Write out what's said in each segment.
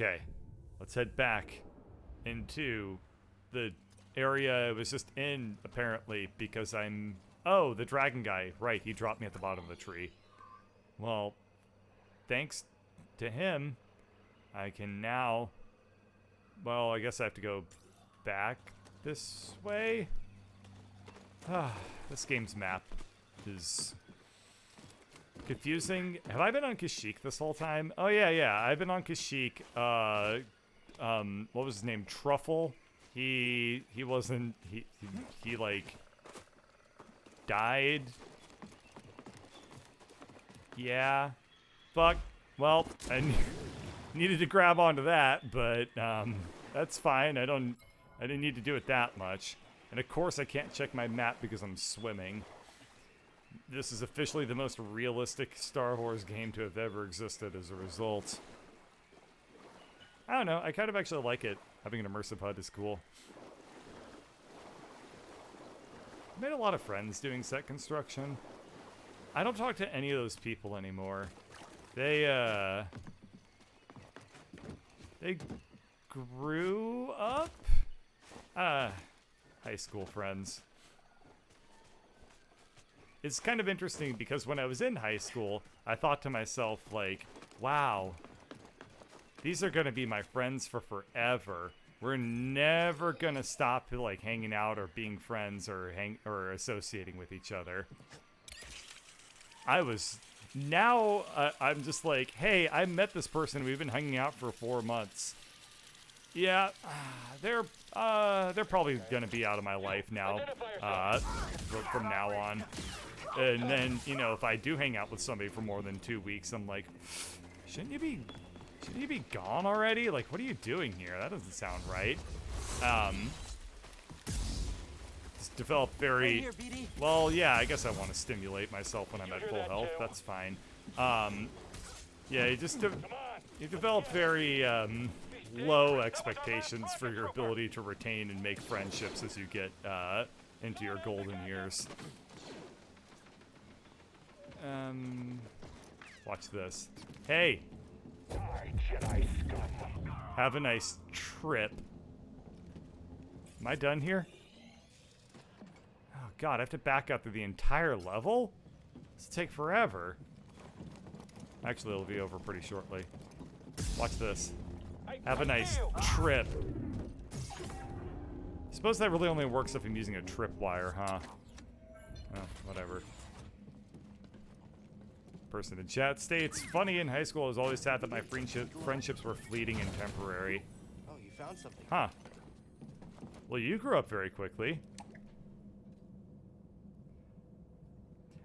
Okay, let's head back into the area I was just in, apparently, because I'm... Oh, the dragon guy. Right, he dropped me at the bottom of the tree. Well, thanks to him, I can now... Well, I guess I have to go back this way? This game's map is confusing. Have I been on Kashyyyk this whole time? Oh, yeah. I've been on Kashyyyk. What was his name? Truffle. He wasn't... He like... died. Yeah. Fuck. Well, I needed to grab onto that, but that's fine. I didn't need to do it that much. And of course I can't check my map because I'm swimming. This is officially the most realistic Star Wars game to have ever existed as a result. I don't know, I kind of actually like it. Having an immersive HUD is cool. I made a lot of friends doing set construction. I don't talk to any of those people anymore. They grew up? High school friends. It's kind of interesting because when I was in high school, I thought to myself, like, wow, these are gonna be my friends for forever. We're never gonna stop, like, hanging out or being friends or associating with each other. I'm just like, hey, I met this person. We've been hanging out for 4 months. Yeah, they're probably gonna be out of my life now, from now on. And then, you know, if I do hang out with somebody for more than 2 weeks, I'm like, shouldn't you be gone already? Like, what are you doing here? That doesn't sound right. It's developed very... Well, yeah, I guess I want to stimulate myself when I'm at full health. That's fine. Yeah, you develop very, low expectations for your ability to retain and make friendships as you get, into your golden years. Watch this. Hey! Have a nice trip. Am I done here? Oh god, I have to back up through the entire level? This will take forever. Actually, it'll be over pretty shortly. Watch this. Have a nice trip. Suppose that really only works if I'm using a tripwire, huh? Oh, whatever. Person in chat states, funny, in high school I was always sad that my friendships were fleeting and temporary. Oh, you found something. Huh. Well, you grew up very quickly.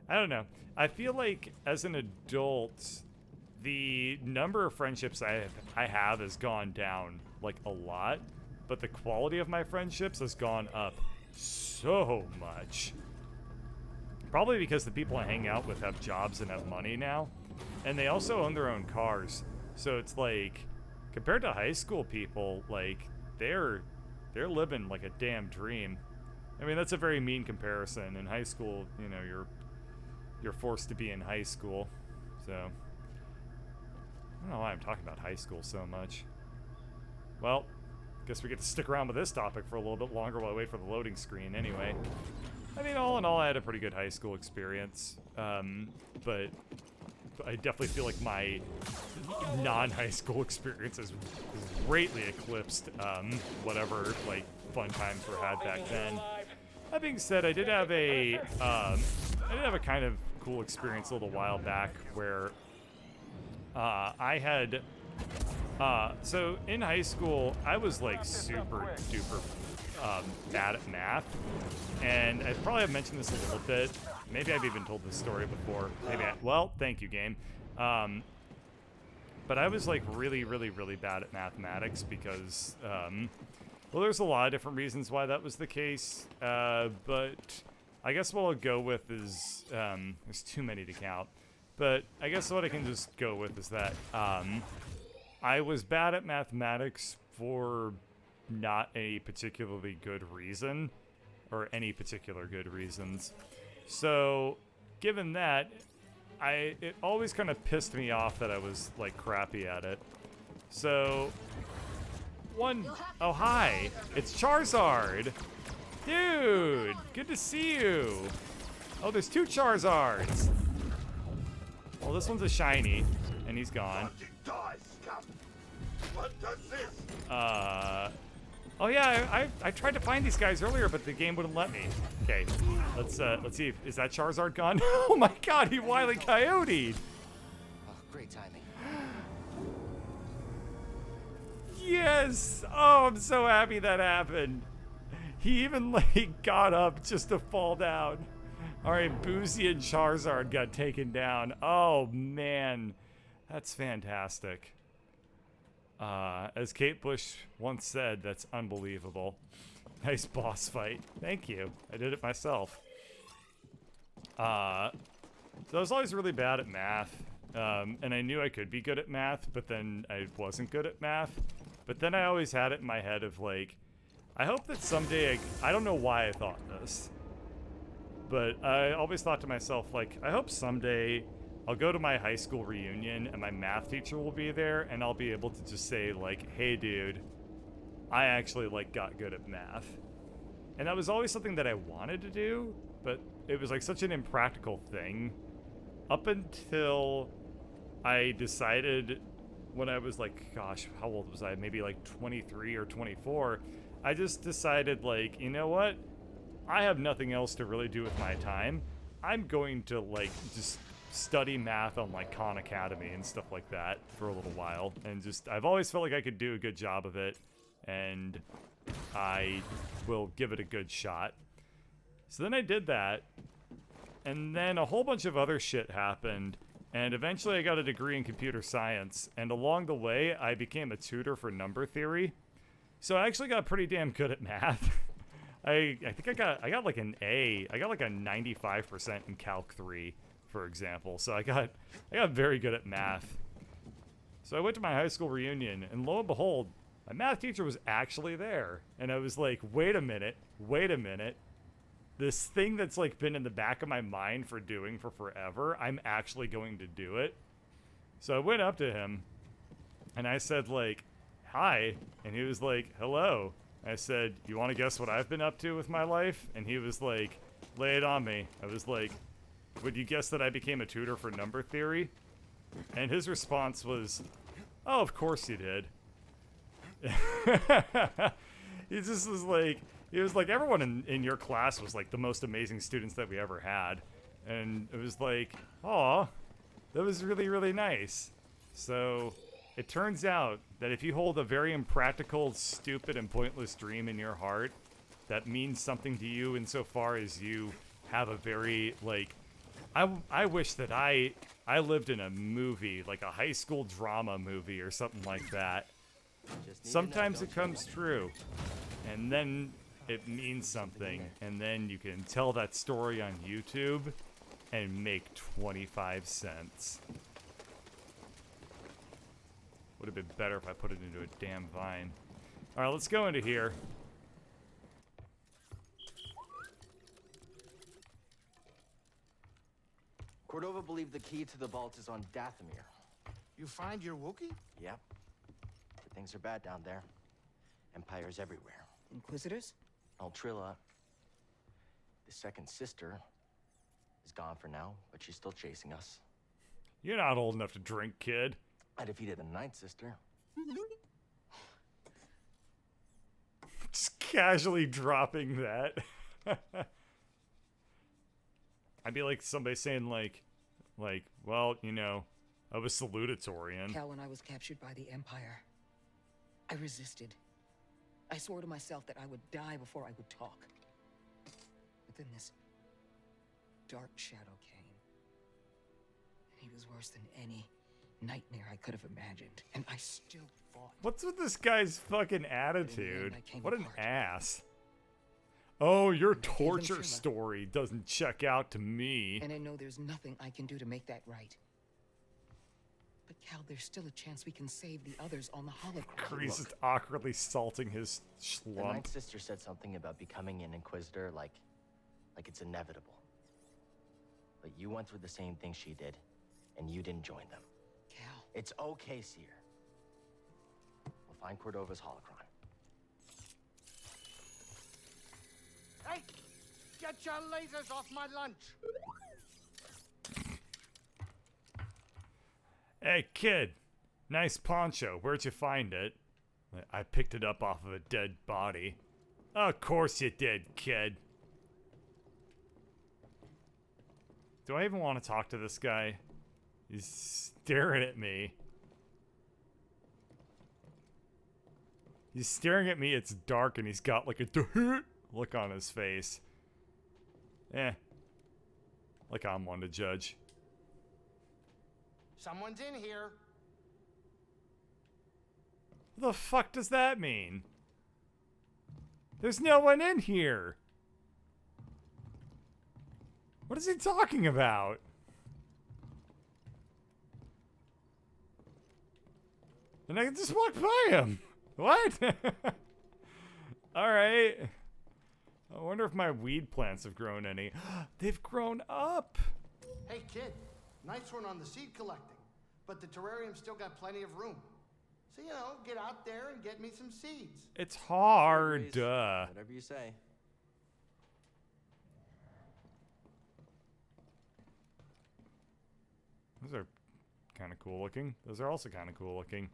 I don't know. I feel like as an adult, the number of friendships I have has gone down, like, a lot. But the quality of my friendships has gone up so much. Probably because the people I hang out with have jobs and have money now. And they also own their own cars. So it's like, compared to high school people, like, they're living like a damn dream. I mean, that's a very mean comparison. In high school, you know, you're forced to be in high school. So, I don't know why I'm talking about high school so much. Well, guess we get to stick around with this topic for a little bit longer while I wait for the loading screen anyway. I mean, all in all, I had a pretty good high school experience, but I definitely feel like my non-high school experience has greatly eclipsed whatever, like, fun times were had back then. That being said, I did have a kind of cool experience a little while back where I had... so in high school, I was, like, super duper bad at math, and I probably have mentioned this a little bit. Maybe I've even told this story before. Maybe well, thank you, game. But I was, like, really bad at mathematics because, well, there's a lot of different reasons why that was the case, but I guess what I'll go with is, there's too many to count, but I guess what I can just go with is that, I was bad at mathematics for not a particularly good reason, or any particular good reasons. So, given that, it always kind of pissed me off that I was, like, crappy at it. So, oh hi, it's Charizard. Dude, good to see you. Oh, there's 2 Charizards. Well, this one's a shiny, and he's gone. Oh yeah, I tried to find these guys earlier, but the game wouldn't let me. Okay, let's see. Is that Charizard gone? Oh my God, he Wile E. Coyote'd. Oh, great timing. Yes. Oh, I'm so happy that happened. He even like got up just to fall down. All right, Boozy and Charizard got taken down. Oh man, that's fantastic. As Kate Bush once said, that's unbelievable. Nice boss fight. Thank you. I did it myself. So I was always really bad at math. And I knew I could be good at math, but then I wasn't good at math. But then I always had it in my head of like, I hope that someday, I don't know why I thought this, but I always thought to myself, like, I hope someday I'll go to my high school reunion and my math teacher will be there and I'll be able to just say like, hey dude, I actually like got good at math. And that was always something that I wanted to do, but it was like such an impractical thing up until I decided when I was like, gosh, how old was I? Maybe like 23 or 24. I just decided like, you know what? I have nothing else to really do with my time. I'm going to like just study math on like Khan Academy and stuff like that for a little while, and just I've always felt like I could do a good job of it, and I will give it a good shot. So then I did that, and then a whole bunch of other shit happened, and eventually I got a degree in computer science, and along the way I became a tutor for number theory. So I actually got pretty damn good at math. I think I got like an A. I got like a 95% in Calc 3, for example. So I got very good at math. So I went to my high school reunion, and lo and behold, my math teacher was actually there. And I was like, wait a minute. This thing that's like been in the back of my mind for doing for forever, I'm actually going to do it. So I went up to him, and I said like, hi. And he was like, hello. I said, you want to guess what I've been up to with my life? And he was like, lay it on me. I was like, would you guess that I became a tutor for number theory? And his response was, oh, of course you did. He just was like, everyone in your class was like the most amazing students that we ever had. And it was like, aw, that was really, really nice. So it turns out that if you hold a very impractical, stupid, and pointless dream in your heart that means something to you insofar as you have a very, like, I wish that I lived in a movie, like a high school drama movie or something like that. Sometimes it comes true, and then it means something, and then you can tell that story on YouTube and make 25 cents. Would have been better if I put it into a damn vine. All right, let's go into here. Cordova believed the key to the vault is on Dathomir. You find your Wookiee? Yep. But things are bad down there. Empires everywhere. Inquisitors? Altrilla, the second sister, is gone for now, but she's still chasing us. You're not old enough to drink, kid. I defeated the ninth sister. Just casually dropping that. I'd be like somebody saying like, well, you know, I was salutatorian. Cal, when I was captured by the Empire, I resisted. I swore to myself that I would die before I would talk. But then this dark shadow came. And he was worse than any nightmare I could have imagined. And I still fought. What's with this guy's fucking attitude? What an apart. ass. Oh, your And I gave them torture Trilla. story doesn't check out to me. And I know there's nothing I can do to make that right. But Cal, there's still a chance we can save the others on the holocron. He's just awkwardly salting his The schlump. ninth sister said something about becoming an Inquisitor like it's inevitable. But you went through the same thing she did, and you didn't join them. Cal, It's okay, Seer. Find Cordova's holocron. Hey! Get your lasers off my lunch! Hey, kid. Nice poncho. Where'd you find it? I picked it up off of a dead body. Of course you did, kid. Do I even want to talk to this guy? He's staring at me. He's staring at me, it's dark, and he's got like a look on his face. Like I'm one to judge. Someone's in here. What the fuck does that mean? There's no one in here. What is he talking about? And I can just walk by him. What? Alright. I wonder if my weed plants have grown any. They've grown up. Hey, kid. Nice one on the seed collecting. But the terrarium's still got plenty of room. So, you know, get out there and get me some seeds. It's hard. Whatever you say. Those are kind of cool looking. Those are also kind of cool looking.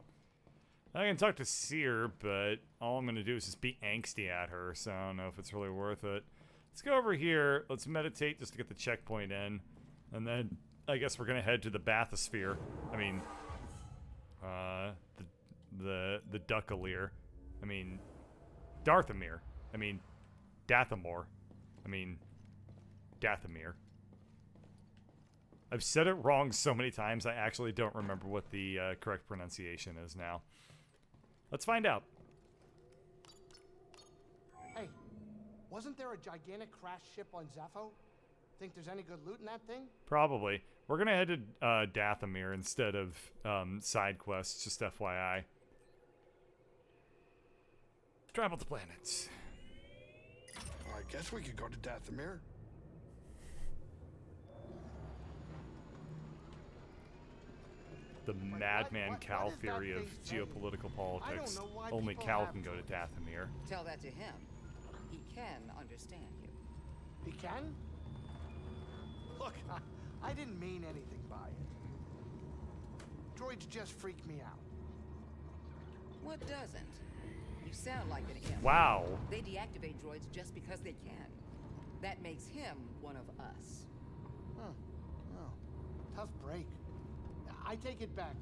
I can talk to Seer, but all I'm going to do is just be angsty at her, so I don't know if it's really worth it. Let's go over here. Let's meditate just to get the checkpoint in. And then I guess we're going to head to the bathysphere. I mean, the Duckalier. I mean, Darthamir. I mean, Dathamor. I mean, Dathomir. I've said it wrong so many times, I actually don't remember what the correct pronunciation is now. Let's find out. Hey, wasn't there a gigantic crashed ship on Zepho? Think there's any good loot in that thing? Probably. We're going to head to Dathomir instead of side quests, just FYI. Travel the planets. I guess we could go to Dathomir. The madman Cal theory of geopolitical politics. Only Cal can go to Dathomir. Tell that to him. He can understand you. He can? Look, I didn't mean anything by it. Droids just freak me out. What doesn't? You sound like an imp. Wow. They deactivate droids just because they can. That makes him one of us. Huh. Oh, tough break. I take it back.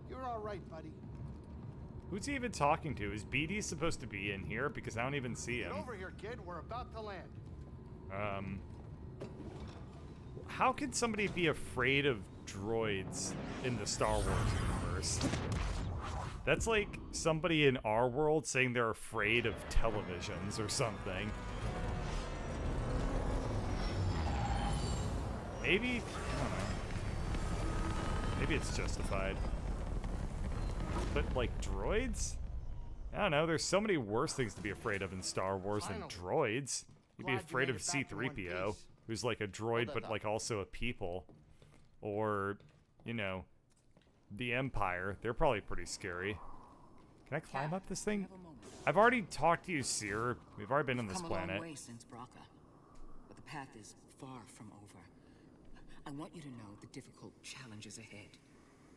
You're all right, buddy. Who's he even talking to? Is BD supposed to be in here? Because I don't even see him. Get over here, kid. We're about to land. How can somebody be afraid of droids in the Star Wars universe? That's like somebody in our world saying they're afraid of televisions or something. Maybe, I don't know. Maybe it's justified. But like droids? I don't know, there's so many worse things to be afraid of in Star Wars than droids. You'd be afraid of C-3PO, who's like a droid but like also a people. Or, you know, the Empire. They're probably pretty scary. Can I climb up this thing? I've already talked to you, Seer. We've already been on this planet. Come a long way since Braca, but the path is far from over. I want you to know the difficult challenges ahead.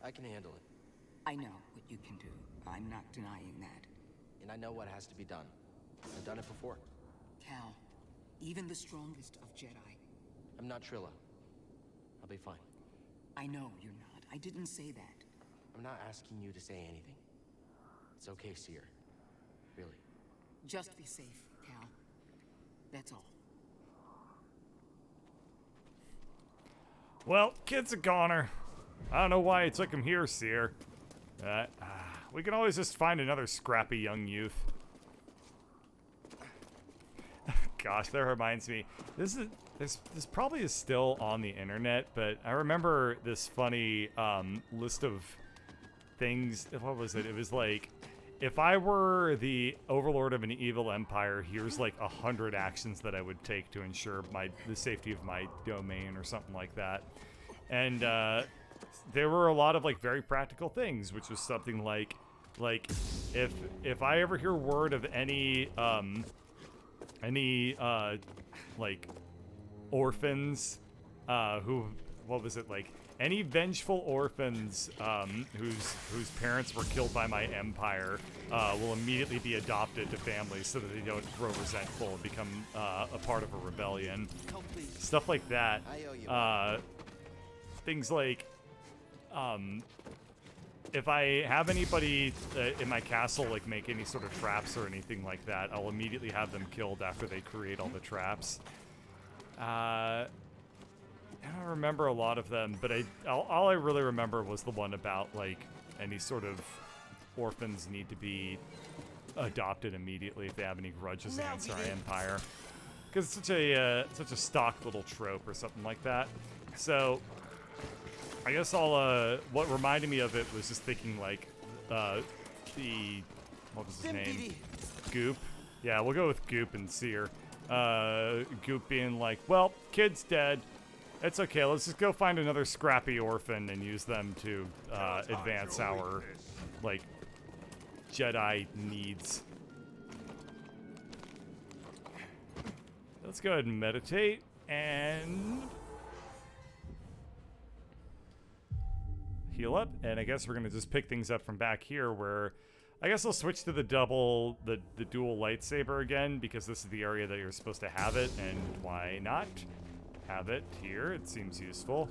I can handle it. I know what you can do. I'm not denying that. And I know what has to be done. I've done it before. Cal, even the strongest of Jedi. I'm not Trilla. I'll be fine. I know you're not. I didn't say that. I'm not asking you to say anything. It's okay, Seer. Really. Just be safe, Cal. That's all. Well, kid's a goner. I don't know why it took him here, Seer. We can always just find another scrappy young youth. Gosh, that reminds me. This probably is still on the internet, but I remember this funny list of things. What was it? It was like, if I were the overlord of an evil empire, here's like 100 actions that I would take to ensure the safety of my domain or something like that. And there were a lot of like very practical things, which was something like Like, if I ever hear word of any like orphans, what was it, like any vengeful orphans whose parents were killed by my empire will immediately be adopted to families so that they don't grow resentful and become a part of a rebellion. Stuff like that. Things like, if I have anybody in my castle like make any sort of traps or anything like that, I'll immediately have them killed after they create all the traps. I don't remember a lot of them, but all I really remember was the one about like any sort of orphans need to be adopted immediately if they have any grudges against our empire, because it's such a stock little trope or something like that. So I guess what reminded me of it was just thinking like what was his name? Goop. Yeah, we'll go with Goop and Seer. Goop being like, well, kid's dead. It's okay, let's just go find another scrappy orphan and use them to advance our, like, Jedi needs. Let's go ahead and meditate, and heal up, and I guess we're gonna just pick things up from back here where I guess I'll switch to the dual lightsaber again, because this is the area that you're supposed to have it, and why not have it here? It seems useful.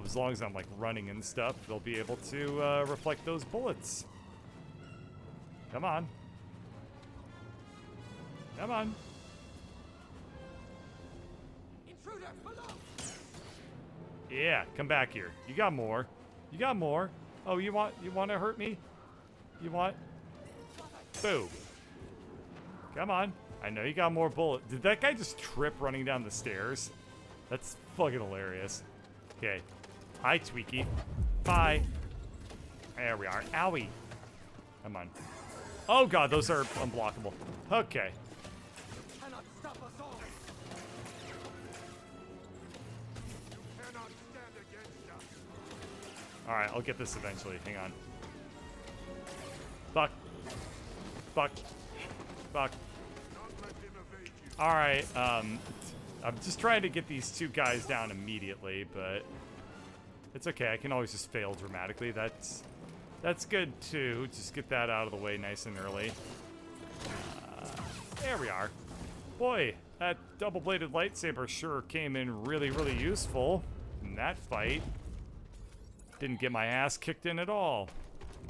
As long as I'm like running and stuff, they'll be able to reflect those bullets. Come on. Come on. Intruder, below. Yeah, come back here. You got more. You got more. Oh, you want to hurt me? You want? Boom. Come on. I know you got more bullets. Did that guy just trip running down the stairs? That's fucking hilarious. Okay. Hi, Tweaky. Bye. There we are. Owie. Come on. Oh god, those are unblockable. Okay. Cannot stop us all. You cannot stand against us. Alright, I'll get this eventually. Hang on. Fuck. Fuck. Fuck. Alright, I'm just trying to get these two guys down immediately, but it's okay. I can always just fail dramatically. That's good too. Just get that out of the way nice and early. There we are. Boy, that double-bladed lightsaber sure came in really, really useful in that fight. Didn't get my ass kicked in at all.